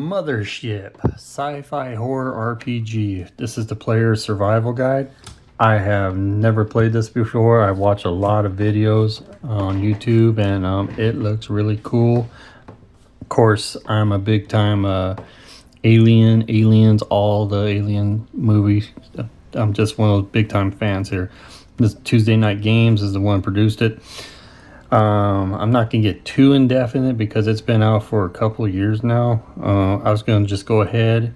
Mothership Sci-Fi Horror RPG. This is the player's survival guide. I have never played this before. I watch a lot of videos on YouTube and it looks really cool. Of course, I'm a big time Aliens, all the Alien movies. I'm just one of those big time fans here. This Tuesday Night Games is the one who produced it. I'm not gonna get too indefinite because it's been out for a couple of years now. I was gonna just go ahead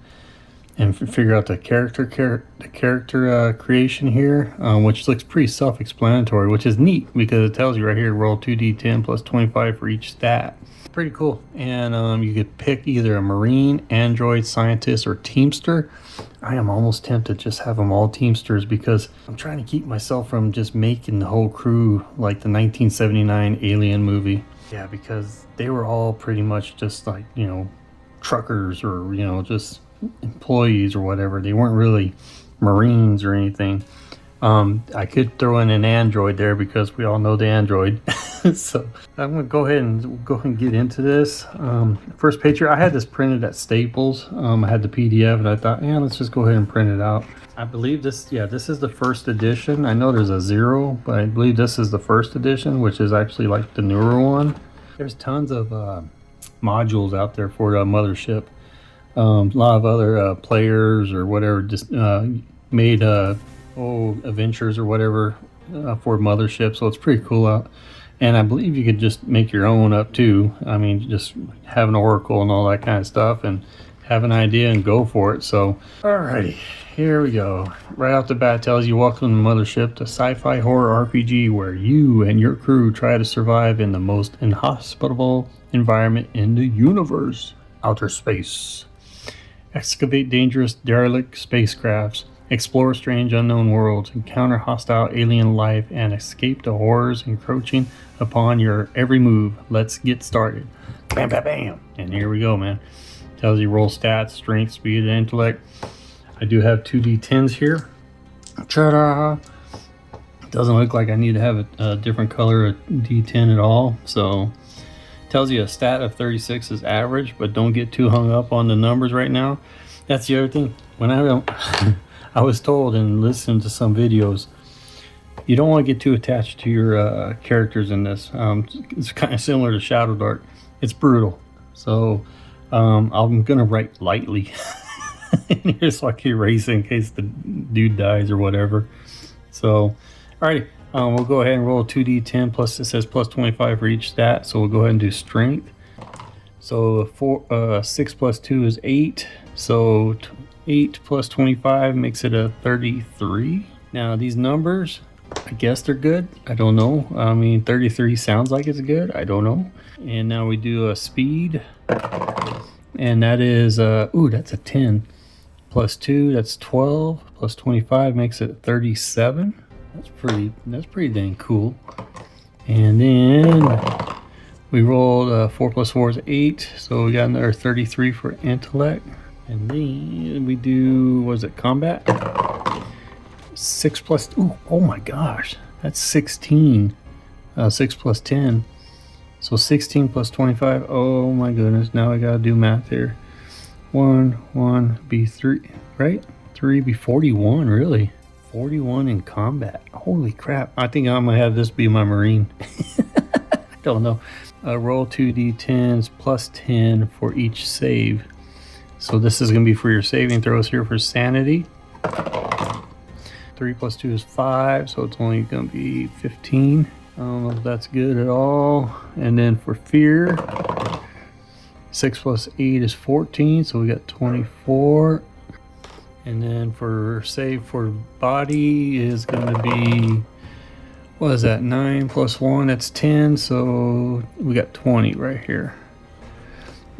and figure out the character creation here, which looks pretty self-explanatory, which is neat because it tells you right here, roll 2d10 plus 25 for each stat. Pretty cool. And you could pick either a marine, android, scientist, or teamster. I am almost tempted to just have them all teamsters because I'm trying to keep myself from just making the whole crew like the 1979 Alien movie. Yeah, because they were all pretty much just like, you know, truckers or, you know, just employees or whatever. They weren't really marines or anything. I could throw in an android there because we all know the android. So I'm gonna go ahead and get into this. First picture, I had this printed at Staples. I had the PDF and I thought, yeah, let's just go ahead and print it out. I believe this is the first edition. I know there's a 0, but I believe this is the first edition, which is actually like the newer one. There's tons of modules out there for Mothership. A lot of other players or whatever just made adventures or whatever for Mothership, so it's pretty cool out. And I believe you could just make your own up too. I mean, just have an oracle and all that kind of stuff and have an idea and go for it. So alrighty, here we go. Right off the bat, tells you welcome to Mothership, the sci-fi horror RPG where you and your crew try to survive in the most inhospitable environment in the universe, outer space. Excavate dangerous derelict spacecrafts, explore strange unknown worlds, encounter hostile alien life, and escape the horrors encroaching upon your every move. Let's get started. Bam, bam, bam. And here we go, man. Tells you roll stats, strength, speed, and intellect. I do have 2d10s here. Ta-da! Doesn't look like I need to have a different color of d10 at all. So tells you a stat of 36 is average, but don't get too hung up on the numbers right now. That's the other thing. When I was told and listened to some videos, you don't want to get too attached to your characters in this. It's kind of similar to Shadow Dart. It's brutal. So I'm going to write lightly. And here's so I can erase in case the dude dies or whatever. So, alrighty. We'll go ahead and roll 2d10 plus, it says plus 25 for each stat. So we'll go ahead and do strength. So 6 plus 2 is 8. So 8 plus 25 makes it a 33. Now these numbers, I guess they're good. I don't know. I mean, 33 sounds like it's good. I don't know. And now we do a speed. And that is, that's a 10. Plus 2, that's 12. Plus 25 makes it 37. That's pretty dang cool. And then we rolled 4 plus 4 is 8. So we got another 33 for intellect. And then we do, what is it, combat? 6 plus, oh my gosh, that's 16. 6 plus 10. So 16 plus 25, oh my goodness, now I gotta do math here. 1 be 3, right? 3 be 41, really? 41 in combat. Holy crap, I think I'm gonna have this be my marine. I don't know. Roll 2d10s plus 10 for each save. So this is going to be for your saving throws here for sanity. 3 plus 2 is 5, so it's only going to be 15. I don't know if that's good at all. And then for fear, 6 plus 8 is 14, so we got 24. And then for save for body is going to be, what is that, 9 plus 1, that's 10, so we got 20 right here.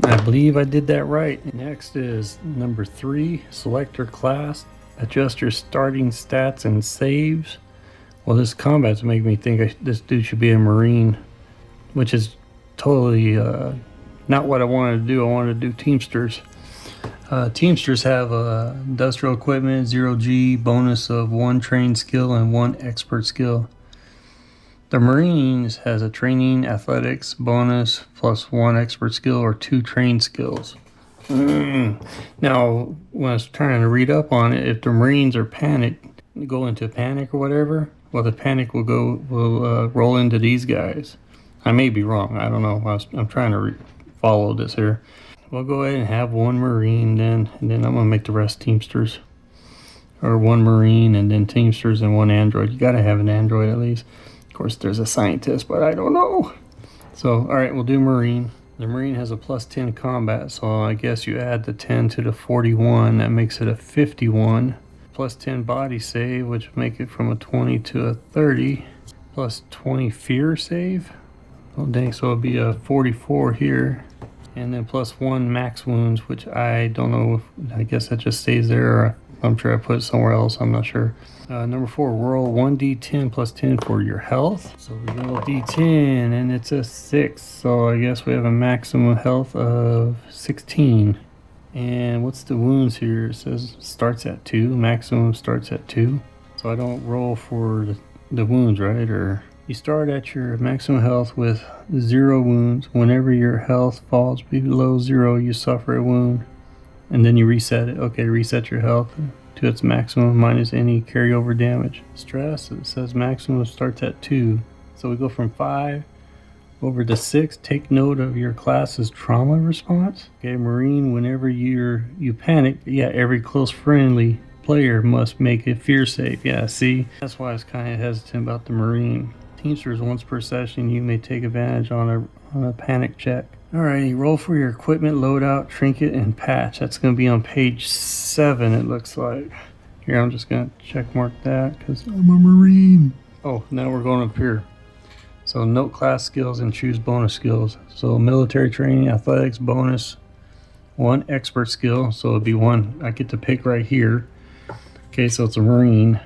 I believe I did that right. Next is number 3, select your class, adjust your starting stats and saves. Well, this combat's making me think this dude should be a marine, which is totally not what I wanted to do. I wanted to do teamsters. Teamsters have industrial equipment, 0G, bonus of 1 trained skill and 1 expert skill. The Marines has a training athletics bonus plus 1 expert skill or 2 trained skills. Now, when I was trying to read up on it, if the Marines are panicked, go into panic or whatever, well, the panic will roll into these guys. I may be wrong. I don't know. I'm trying to follow this here. We'll go ahead and have one Marine then, and then I'm gonna make the rest Teamsters, or one Marine and then Teamsters and one Android. You gotta have an Android at least. Of course, there's a scientist, but I don't know. So, all right, we'll do Marine. The Marine has a plus 10 combat, so I guess you add the 10 to the 41. That makes it a 51. Plus 10 body save, which would make it from a 20 to a 30. Plus 20 fear save. Oh, dang, so it'll be a 44 here. And then plus 1 max wounds, which I don't know. I guess that just stays there. Or I'm sure I put it somewhere else. I'm not sure. Number 4, roll 1d10 plus 10 for your health. So we roll d10 and it's a 6. So I guess we have a maximum health of 16. And what's the wounds here? It says starts at 2. Maximum starts at 2. So I don't roll for the wounds, right? Or you start at your maximum health with 0 wounds. Whenever your health falls below 0, you suffer a wound. And then you reset it. Okay, reset your health to its maximum minus any carryover damage. Stress, it says maximum starts at 2. So we go from 5 over to 6. Take note of your class's trauma response. Okay, Marine, whenever you panic, yeah, every close friendly player must make a fear save. Yeah, see? That's why I was kind of hesitant about the Marine. Teamsters, once per session, you may take advantage on a panic check. Alrighty, roll for your equipment, loadout, trinket, and patch. That's going to be on page 7, it looks like. Here, I'm just going to check mark that because I'm a Marine. Oh, now we're going up here. So note class skills and choose bonus skills. So military training, athletics, bonus, 1 expert skill. So it'd be 1 I get to pick right here. Okay, so it's a Marine.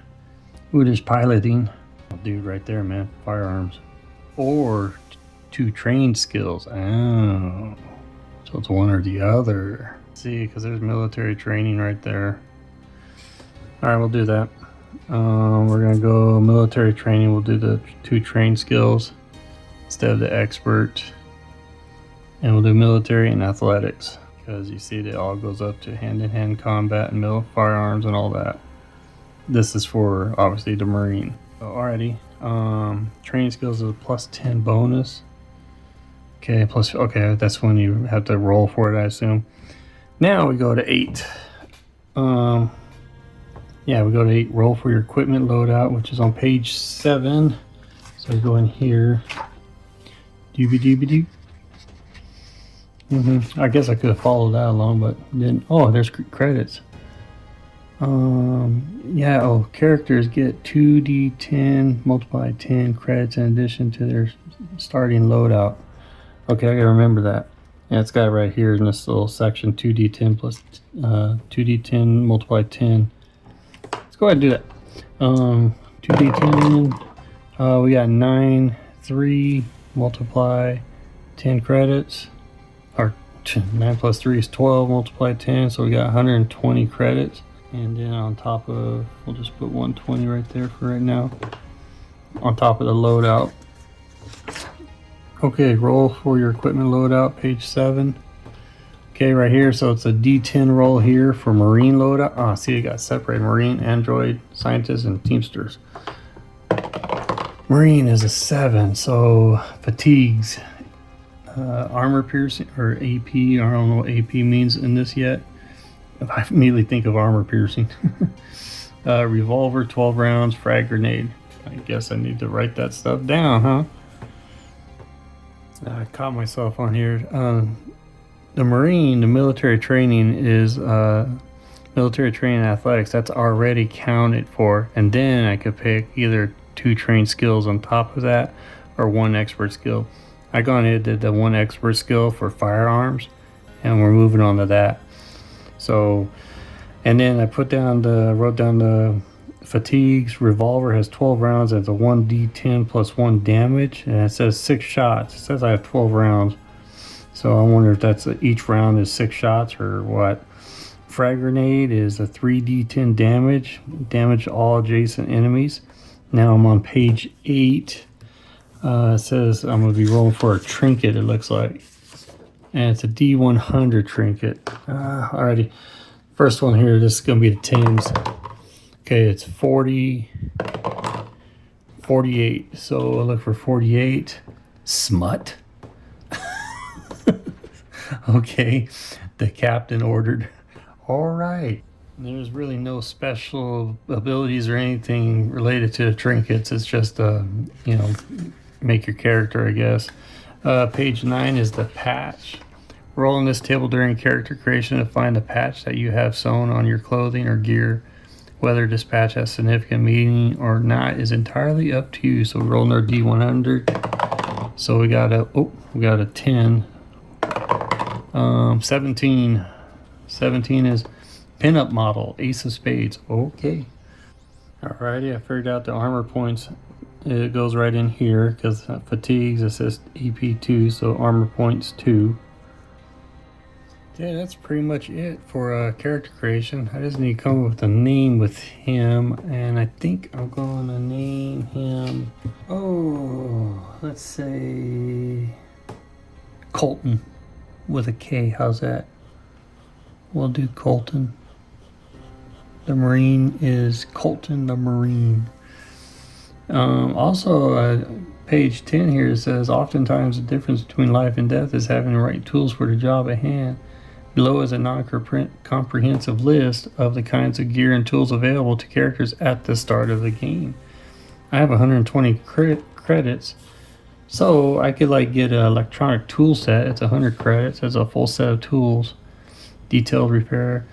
Ooh, there's piloting. Dude, right there, man. Firearms. Or 2 trained skills. Oh, so it's one or the other. See, because there's military training right there. All right, we'll do that. We're gonna go military training. We'll do the 2 trained skills instead of the expert, and we'll do military and athletics because you see it all goes up to hand-to-hand combat and firearms and all that. This is for obviously the Marine. So alrighty, training skills is a plus 10 bonus. Okay, that's when you have to roll for it, I assume. Now we go to 8. Yeah, we go to 8. Roll for your equipment loadout, which is on page 7. So we go in here. Doobie-doobie-doo. I guess I could have followed that along, but didn't. Oh, there's credits. Yeah, characters get 2d10 multiplied 10 credits in addition to their starting loadout. Okay, I gotta remember that. Yeah, it's got it right here in this little section, 2d10 plus 2d10 multiplied 10. Let's go ahead and do that. 2d10, we got 9, 3, multiply 10 credits. Or 9 plus 3 is 12, multiply 10, so we got 120 credits. And then on top of, we'll just put 120 right there for right now. On top of the loadout. Okay, roll for your equipment loadout, page 7. Okay, right here, so it's a D10 roll here for Marine loadout. Ah, see, it got separated. Marine, Android, Scientists, and Teamsters. Marine is a 7, so fatigues. Armor piercing, or AP, I don't know what AP means in this yet. I immediately think of armor piercing. Revolver, 12 rounds, frag grenade. I guess I need to write that stuff down, huh? I caught myself on here. The Marine, the military training is military training and athletics. That's already counted for. And then I could pick either 2 trained skills on top of that or 1 expert skill. I gone ahead and did the 1 expert skill for firearms, and we're moving on to that. So, and then I wrote down the fatigues. Revolver has 12 rounds. It's a 1d10 plus 1 damage, and it says 6 shots. It says I have 12 rounds, so I wonder if that's each round is 6 shots or what. Frag grenade is a 3d10 damage all adjacent enemies. Now I'm on page 8. It says I'm going to be rolling for a trinket, it looks like. and it's a D100 trinket. Alrighty, first one here, this is going to be the Thames. Okay, it's 40, 48, so I'll look for 48. Smut. Okay, the captain ordered. Alright. There's really no special abilities or anything related to the trinkets. It's just, make your character, I guess. Page 9 is the patch. Roll on this table during character creation to find the patch that you have sewn on your clothing or gear. Whether this patch has significant meaning or not is entirely up to you. So roll our D100. So we got a 10. 17. 17 is pinup model, Ace of Spades. Okay. Alrighty, I figured out the armor points. It goes right in here because fatigues, it says EP2, so armor points 2. Yeah, that's pretty much it for character creation. I just need to come up with a name with him, and I think I'm going to name him, let's say Colton with a K. How's that? We'll do Colton. The Marine is Colton the Marine. Page 10 here says, oftentimes the difference between life and death is having the right tools for the job at hand. Below is a non-comprehensive list of the kinds of gear and tools available to characters at the start of the game. I have 120 credits, so I could get an electronic tool set. It's 100 credits. It's a full set of tools. Detailed repair.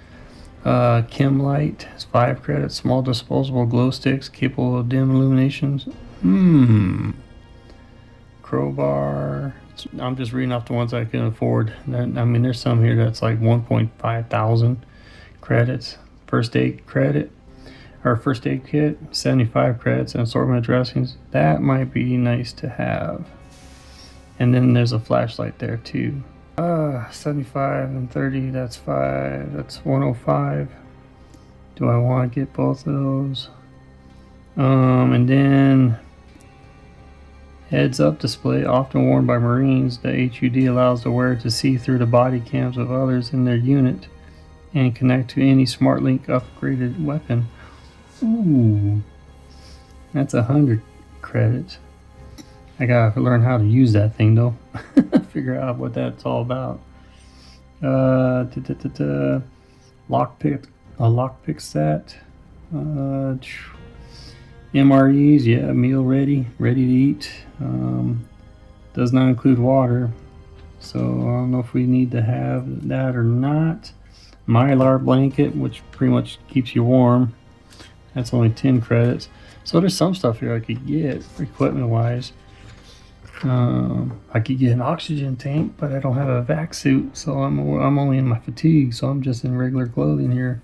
Chem light is 5 credits. Small disposable glow sticks capable of dim illuminations. Crowbar. I'm just reading off the ones I can afford. There's some here that's like 1.5 thousand credits. First aid credit, or first aid kit, 75 credits, and assortment of dressings. That might be nice to have. And then there's a flashlight there too. 75 and 30, that's 5. That's 105. Do I want to get both of those? And then heads-up display, often worn by Marines. The HUD allows the wearer to see through the body cams of others in their unit and connect to any SmartLink upgraded weapon. Ooh, that's 100 credits. I gotta learn how to use that thing though. Figure out what that's all about. Lockpick set. MREs, yeah, meal ready to eat. Does not include water, so I don't know if we need to have that or not. Mylar blanket, which pretty much keeps you warm. That's only 10 credits. So there's some stuff here I could get equipment wise. I could get an oxygen tank, but I don't have a vac suit, so I'm only in my fatigue, so I'm just in regular clothing here.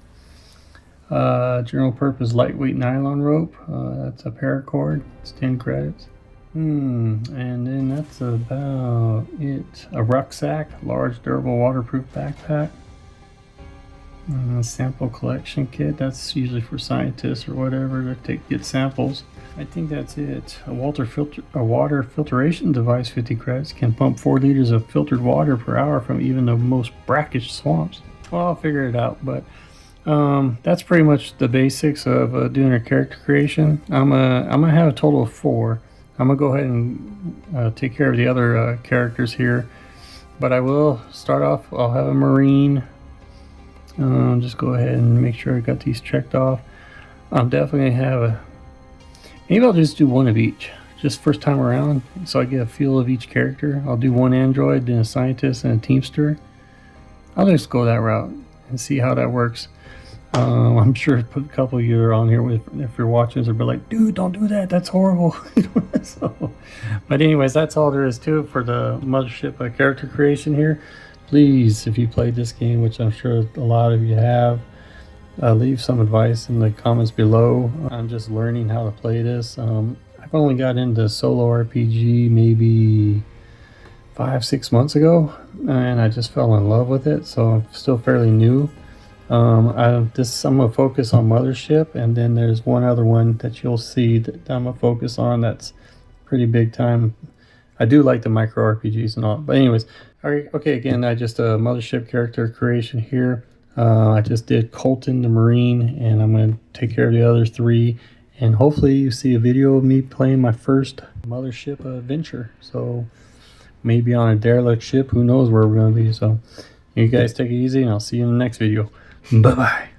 General purpose lightweight nylon rope. That's a paracord. It's 10 credits. And then that's about it. A rucksack, large durable waterproof backpack. Sample collection kit. That's usually for scientists or whatever to get samples. I think that's it. A water filtration device, 50 credits. Can pump 4 liters of filtered water per hour from even the most brackish swamps. Well, I'll figure it out, but that's pretty much the basics of doing a character creation. I'm gonna have a total of 4. I'm gonna go ahead and take care of the other characters here, but I will start off. I'll have a Marine. Just go ahead and make sure I got these checked off. I'm definitely gonna have maybe I'll just do one of each, just first time around, so I get a feel of each character. I'll do one android, then a scientist, and a teamster. I'll just go that route and see how that works. I'm sure a couple of you are on here if you're watching, they'll be like, dude, don't do that, that's horrible. But anyways, that's all there is to it for the Mothership character creation here. Please, if you played this game, which I'm sure a lot of you have, leave some advice in the comments below. I'm just learning how to play this. I've only got into solo RPG maybe 5-6 months ago, and I just fell in love with it, so I'm still fairly new. I'm gonna focus on Mothership, and then there's one other one that you'll see that I'm gonna focus on that's pretty big time. I do like the micro RPGs and all. But anyways, all right, okay. Again, I just a Mothership character creation here. I just did Colton the Marine, and I'm going to take care of the other 3. And hopefully you see a video of me playing my first Mothership adventure. So maybe on a derelict ship, who knows where we're going to be. So you guys take it easy, and I'll see you in the next video. Bye-bye.